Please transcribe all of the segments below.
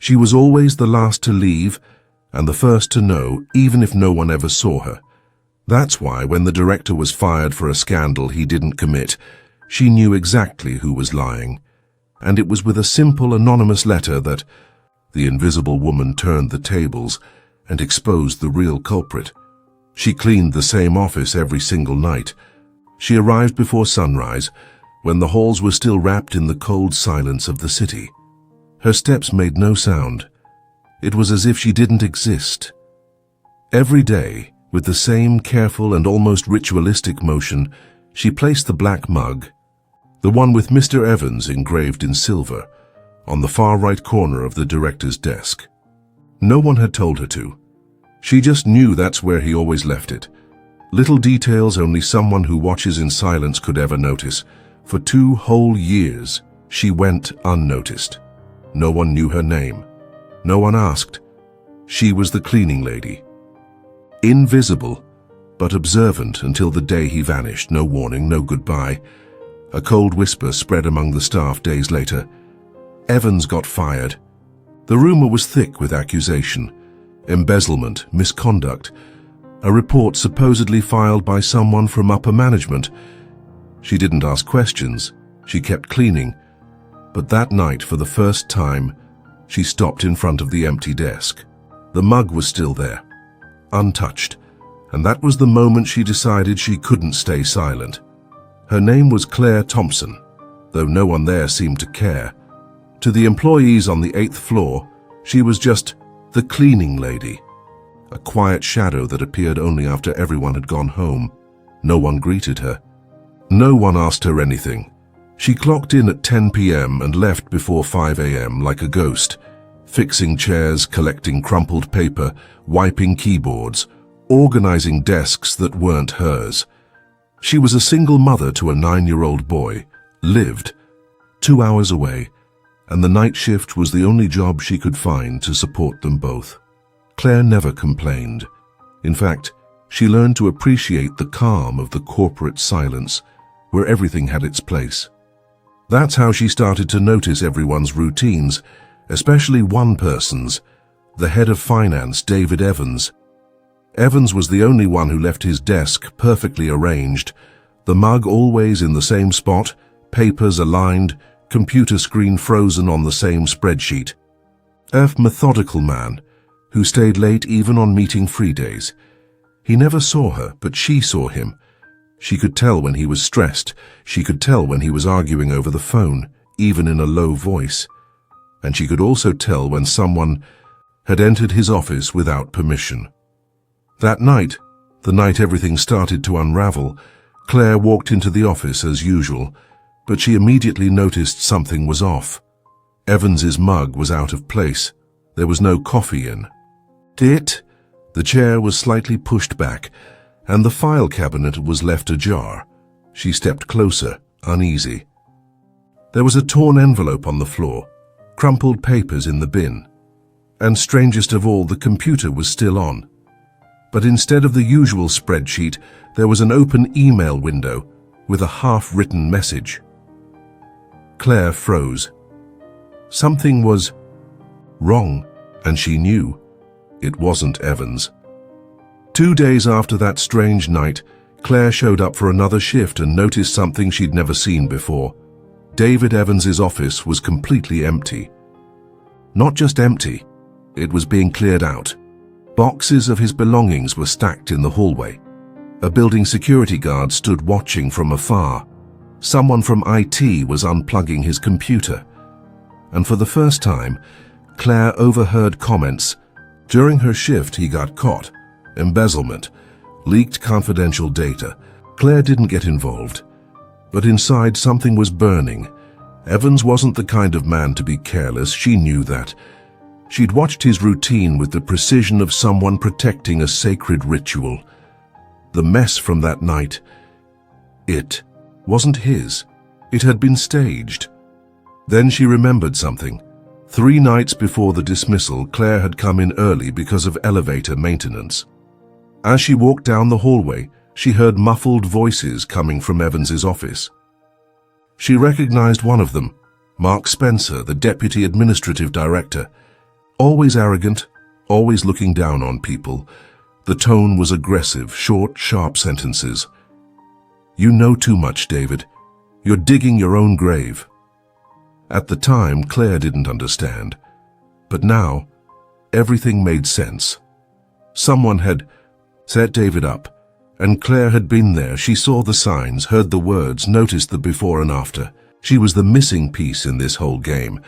She was always the last to leave and the first to know, even if no one ever saw her. That's why when the director was fired for a scandal he didn't commit, she knew exactly who was lying. And it was with a simple anonymous letter that the invisible woman turned the tables and exposed the real culprit. She cleaned the same office every single night. She arrived before sunrise, when the halls were still wrapped in the cold silence of the city. Her steps made no sound. It was as if she didn't exist. Every day, with the same careful and almost ritualistic motion, she placed the black mug, the one with Mr. Evans engraved in silver, on the far right corner of the director's desk. No one had told her to. She just knew that's where he always left it. Little details only someone who watches in silence could ever notice. For 2 whole years, she went unnoticed. No one knew her name. No one asked. She was the cleaning lady. Invisible, but observant until the day he vanished. No warning, no goodbye. A cold whisper spread among the staff days later. Evans got fired. The rumor was thick with accusation, embezzlement, misconduct, a report supposedly filed by someone from upper management. She didn't ask questions. She kept cleaning. But that night, for the first time, she stopped in front of the empty desk. The mug was still there, untouched, and that was the moment she decided she couldn't stay silent. Her name was Claire Thompson, though no one there seemed to care. To the employees on the 8th floor, she was just the cleaning lady, a quiet shadow that appeared only after everyone had gone home. No one greeted her. No one asked her anything. She clocked in at 10 p.m. and left before 5 a.m. like a ghost, fixing chairs, collecting crumpled paper, wiping keyboards, organizing desks that weren't hers. She was a single mother to a 9-year-old boy, lived 2 hours away, and the night shift was the only job she could find to support them both. Claire never complained. In fact, she learned to appreciate the calm of the corporate silence, where everything had its place. That's how she started to notice everyone's routines, especially one person's, the head of finance, David Evans. Evans was the only one who left his desk perfectly arranged, the mug always in the same spot, papers aligned, computer screen frozen on the same spreadsheet. A methodical man who stayed late even on meeting-free days. He never saw her, but she saw him. She could tell when he was stressed. She could tell when he was arguing over the phone, even in a low voice. And she could also tell when someone had entered his office without permission. That night, the night everything started to unravel, Claire walked into the office as usual, but she immediately noticed something was off. Evans's mug was out of place. There was no coffee in it. The chair was slightly pushed back, and the file cabinet was left ajar. She stepped closer, uneasy. There was a torn envelope on the floor, crumpled papers in the bin, and strangest of all, the computer was still on. But instead of the usual spreadsheet, there was an open email window with a half-written message. Claire froze. Something was wrong, and she knew it wasn't Evans. 2 days after that strange night, Claire showed up for another shift and noticed something she'd never seen before. David Evans's office was completely empty. Not just empty, it was being cleared out. Boxes of his belongings were stacked in the hallway. A building security guard stood watching from afar. Someone from IT was unplugging his computer. And for the first time, Claire overheard comments. During her shift, he got caught. Embezzlement, leaked confidential data. Claire didn't get involved. But inside, something was burning. Evans wasn't the kind of man to be careless. She knew that. She'd watched his routine with the precision of someone protecting a sacred ritual. The mess from that night, it wasn't his. It had been staged. Then she remembered something. 3 nights before the dismissal, Claire had come in early because of elevator maintenance. As she walked down the hallway, she heard muffled voices coming from Evans's office. She recognized one of them, Mark Spencer, the deputy administrative director. Always arrogant, always looking down on people. The tone was aggressive, short, sharp sentences. "You know too much, David. You're digging your own grave." At the time, Claire didn't understand. But now, everything made sense. Someone had set David up, and Claire had been there. She saw the signs, heard the words, noticed the before and after. She was the missing piece in this whole game.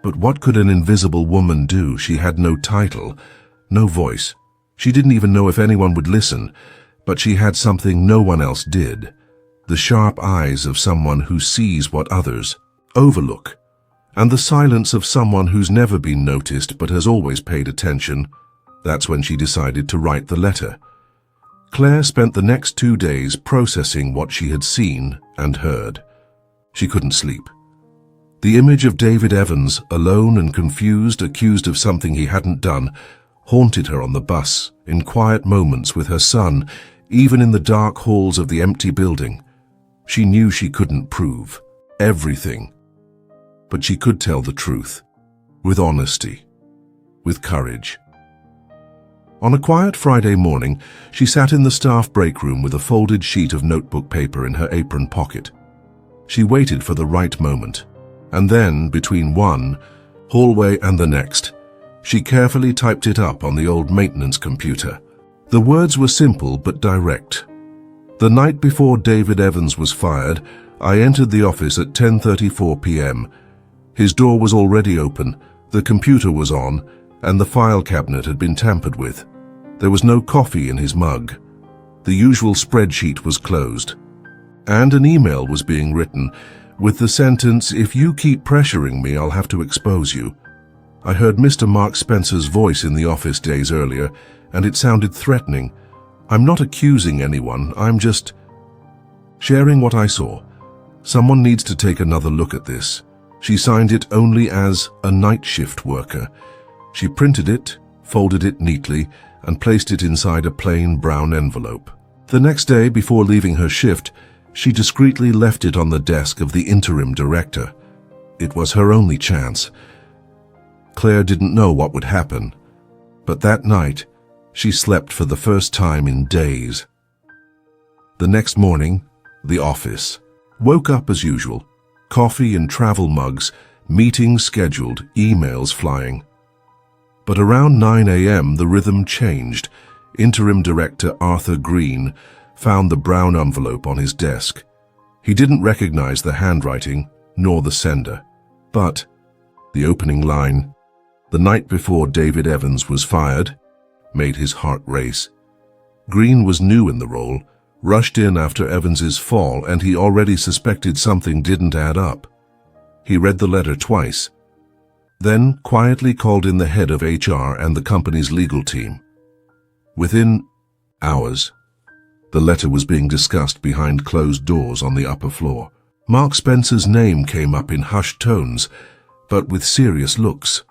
But what could an invisible woman do? She had no title, no voice. She didn't even know if anyone would listen, but she had something no one else did. The sharp eyes of someone who sees what others overlook, and the silence of someone who's never been noticed but has always paid attention. That's when she decided to write the letter. Claire spent the next 2 days processing what she had seen and heard. She couldn't sleep. The image of David Evans, alone and confused, accused of something he hadn't done, haunted her on the bus, in quiet moments with her son, even in the dark halls of the empty building. She knew she couldn't prove everything, but she could tell the truth, with honesty, with courage. On a quiet Friday morning, she sat in the staff break room with a folded sheet of notebook paper in her apron pocket. She waited for the right moment, and then, between one hallway and the next, she carefully typed it up on the old maintenance computer. The words were simple but direct. "The night before David Evans was fired, I entered the office at 10:34 p.m. His door was already open, the computer was on, and the file cabinet had been tampered with. There was no coffee in his mug. The usual spreadsheet was closed. And an email was being written, with the sentence, 'If you keep pressuring me, I'll have to expose you.' I heard Mr. Mark Spencer's voice in the office days earlier, and it sounded threatening. I'm not accusing anyone, I'm just sharing what I saw. Someone needs to take another look at this." She signed it only as a night shift worker. She printed it, folded it neatly, and placed it inside a plain brown envelope. The next day, before leaving her shift, she discreetly left it on the desk of the interim director. It was her only chance. Claire didn't know what would happen, but that night, she slept for the first time in days. The next morning, the office. Woke up as usual. Coffee in travel mugs, meetings scheduled, emails flying. But around 9 a.m. the rhythm changed. Interim Director Arthur Green found the brown envelope on his desk. He didn't recognize the handwriting, nor the sender. But the opening line, "The night before David Evans was fired," made his heart race. Green was new in the role, rushed in after Evans's fall, and he already suspected something didn't add up. He read the letter twice, then quietly called in the head of HR and the company's legal team. Within hours, the letter was being discussed behind closed doors on the upper floor. Mark Spencer's name came up in hushed tones, but with serious looks.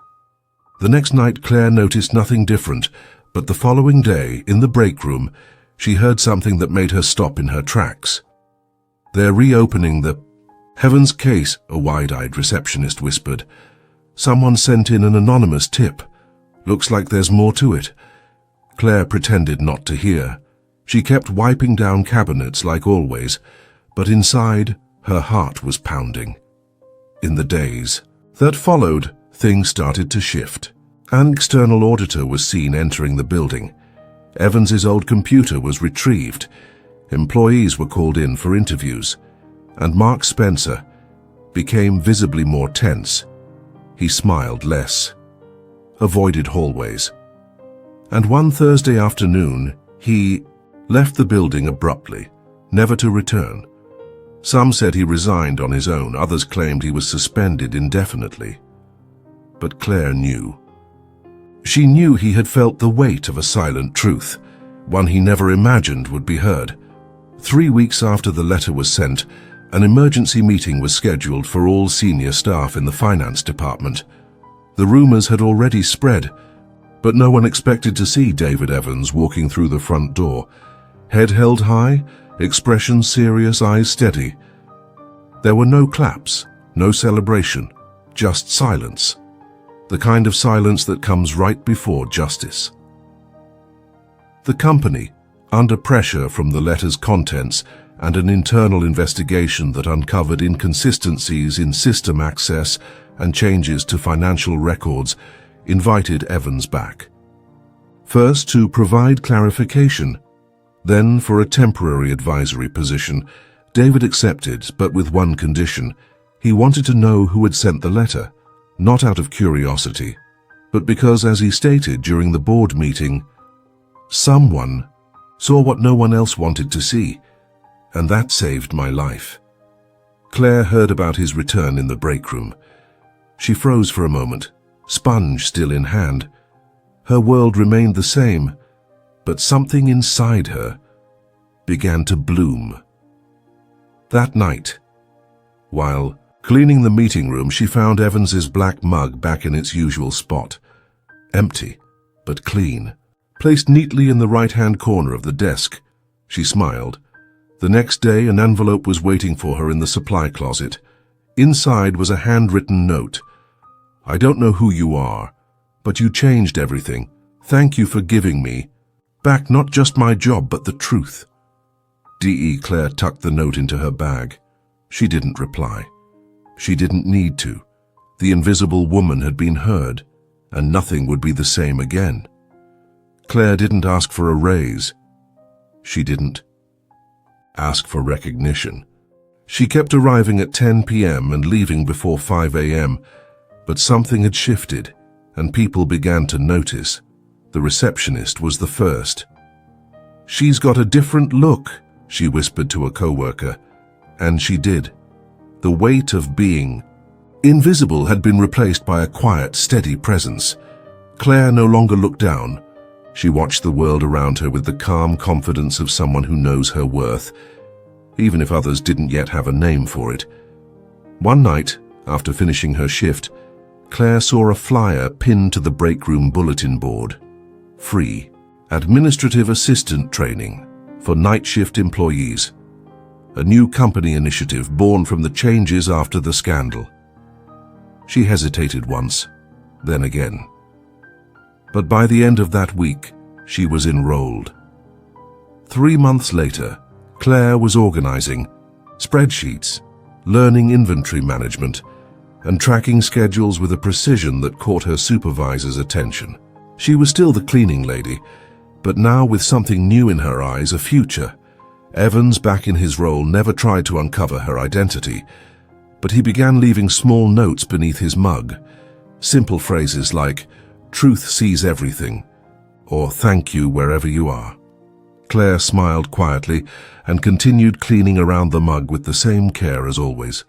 The next night, Claire noticed nothing different, but the following day, in the break room, she heard something that made her stop in her tracks. "They're reopening the Heaven's case," a wide-eyed receptionist whispered. "Someone sent in an anonymous tip. Looks like there's more to it." Claire pretended not to hear. She kept wiping down cabinets like always, but inside, her heart was pounding. In the days that followed, things started to shift. An external auditor was seen entering the building. Evans's old computer was retrieved. Employees were called in for interviews, and Mark Spencer became visibly more tense. He smiled less, avoided hallways. And one Thursday afternoon, he left the building abruptly, never to return. Some said he resigned on his own, others claimed he was suspended indefinitely. But Claire knew. She knew he had felt the weight of a silent truth, one he never imagined would be heard. 3 weeks after the letter was sent, an emergency meeting was scheduled for all senior staff in the finance department. The rumors had already spread, but no one expected to see David Evans walking through the front door, head held high, expression serious, eyes steady. There were no claps, no celebration, just silence. the kind of silence that comes right before justice. The company, under pressure from the letter's contents and an internal investigation that uncovered inconsistencies in system access and changes to financial records, invited Evans back. First to provide clarification, then for a temporary advisory position. David accepted, but with one condition. He wanted to know who had sent the letter, not out of curiosity, but because, as he stated during the board meeting, someone saw what no one else wanted to see, and that saved my life. Claire heard about his return in the break room. She froze for a moment, sponge still in hand. Her world remained the same, but something inside her began to bloom. That night, while cleaning the meeting room, she found Evans's black mug back in its usual spot, empty but clean, placed neatly in the right-hand corner of the desk. She smiled. The next day, an envelope was waiting for her in the supply closet. Inside was a handwritten note. "I don't know who you are, but you changed everything. Thank you for giving me back not just my job, but the truth." D.E. Claire tucked the note into her bag. She didn't reply. She didn't need to. The invisible woman had been heard, and nothing would be the same again. Claire didn't ask for a raise. She didn't ask for recognition. She kept arriving at 10 p.m. and leaving before 5 a.m., but something had shifted, and people began to notice. The receptionist was the first. "She's got a different look," she whispered to a coworker, and she did. The weight of being invisible had been replaced by a quiet, steady presence. Claire no longer looked down. She watched the world around her with the calm confidence of someone who knows her worth, even if others didn't yet have a name for it. One night, after finishing her shift, Claire saw a flyer pinned to the break room bulletin board. Free administrative assistant training for night shift employees. A new company initiative born from the changes after the scandal. She hesitated once, then again. But by the end of that week, she was enrolled. 3 months later, Claire was organizing spreadsheets, learning inventory management, and tracking schedules with a precision that caught her supervisor's attention. She was still the cleaning lady, but now with something new in her eyes, a future. Evans, back in his role, never tried to uncover her identity, but he began leaving small notes beneath his mug. Simple phrases like, "Truth sees everything," or "Thank you wherever you are." Claire smiled quietly and continued cleaning around the mug with the same care as always.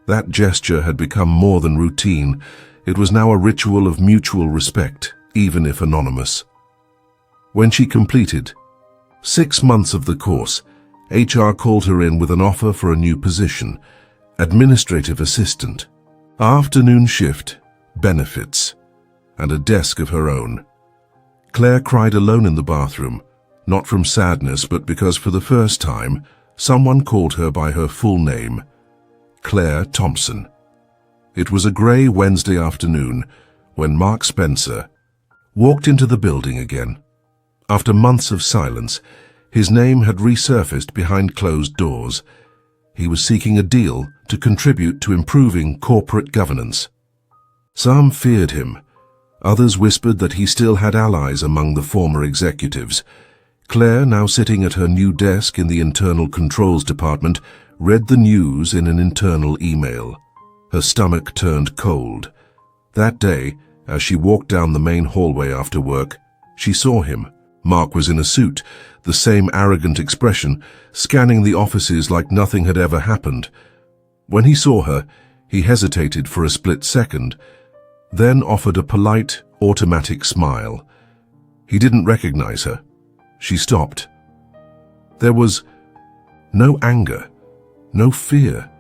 That gesture had become more than routine. It was now a ritual of mutual respect, even if anonymous. When she completed 6 months of the course, HR called her in with an offer for a new position, administrative assistant, afternoon shift, benefits, and a desk of her own. Claire cried alone in the bathroom, not from sadness, but because for the first time, someone called her by her full name, Claire Thompson. It was a grey Wednesday afternoon when Mark Spencer walked into the building again. After months of silence, his name had resurfaced behind closed doors. He was seeking a deal to contribute to improving corporate governance. Some feared him. Others whispered that he still had allies among the former executives. Claire, now sitting at her new desk in the Internal Controls Department, read the news in an internal email. Her stomach turned cold. That day, as she walked down the main hallway after work, she saw him. Mark was in a suit, the same arrogant expression, scanning the offices like nothing had ever happened. When he saw her, he hesitated for a split second, then offered a polite, automatic smile. He didn't recognize her. She stopped. There was no anger, no fear,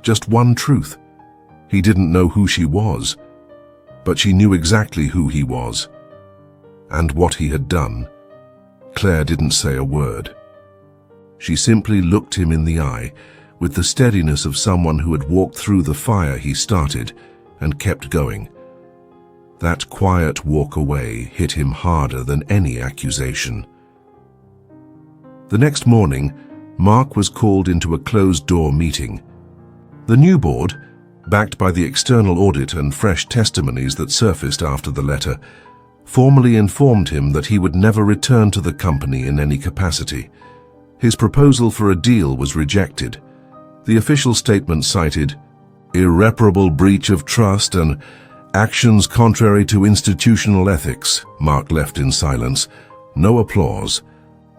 just one truth. He didn't know who she was, but she knew exactly who he was, and what he had done. Claire didn't say a word. She simply looked him in the eye with the steadiness of someone who had walked through the fire he started and kept going. That quiet walk away hit him harder than any accusation. The next morning, Mark was called into a closed-door meeting. The new board, backed by the external audit and fresh testimonies that surfaced after the letter, formally informed him that he would never return to the company in any capacity. His proposal for a deal was rejected. The official statement cited irreparable breach of trust and actions contrary to institutional ethics. Mark left in silence. No applause.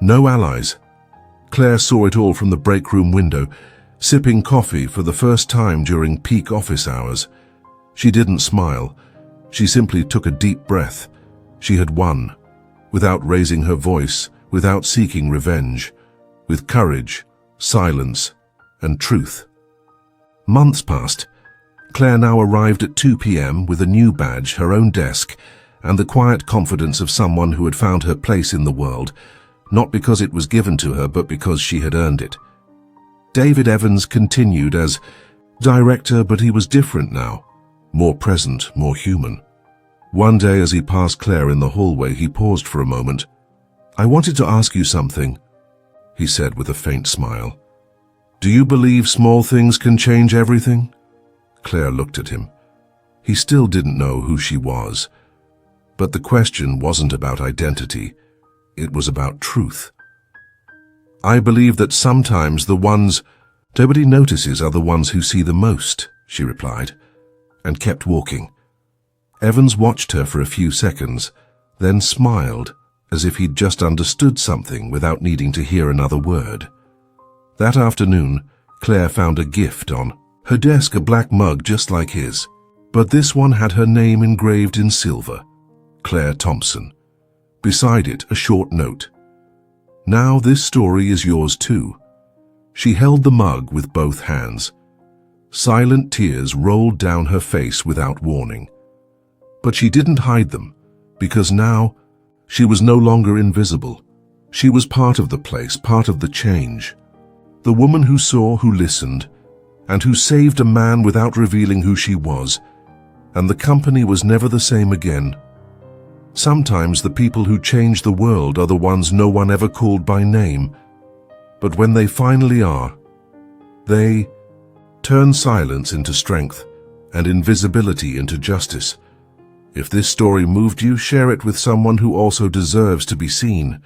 No allies. Claire saw it all from the break room window, sipping coffee for the first time during peak office hours. She didn't smile. She simply took a deep breath. She had won, without raising her voice, without seeking revenge, with courage, silence, and truth. Months passed. Claire now arrived at 2 p.m. with a new badge, her own desk, and the quiet confidence of someone who had found her place in the world, not because it was given to her, but because she had earned it. David Evans continued as director, but he was different now, more present, more human. One day as he passed Claire in the hallway, he paused for a moment. "I wanted to ask you something," he said with a faint smile. "Do you believe small things can change everything?" Claire looked at him. He still didn't know who she was. But the question wasn't about identity. It was about truth. "I believe that sometimes the ones nobody notices are the ones who see the most," she replied, and kept walking. Evans watched her for a few seconds, then smiled as if he'd just understood something without needing to hear another word. That afternoon, Claire found a gift on her desk, a black mug just like his, but this one had her name engraved in silver, Claire Thompson. Beside it, a short note. "Now this story is yours too." She held the mug with both hands. Silent tears rolled down her face without warning. But she didn't hide them, because now she was no longer invisible. She was part of the place, part of the change. The woman who saw, who listened, and who saved a man without revealing who she was, and the company was never the same again. Sometimes the people who change the world are the ones no one ever called by name, but when they finally are, they turn silence into strength and invisibility into justice. If this story moved you, share it with someone who also deserves to be seen.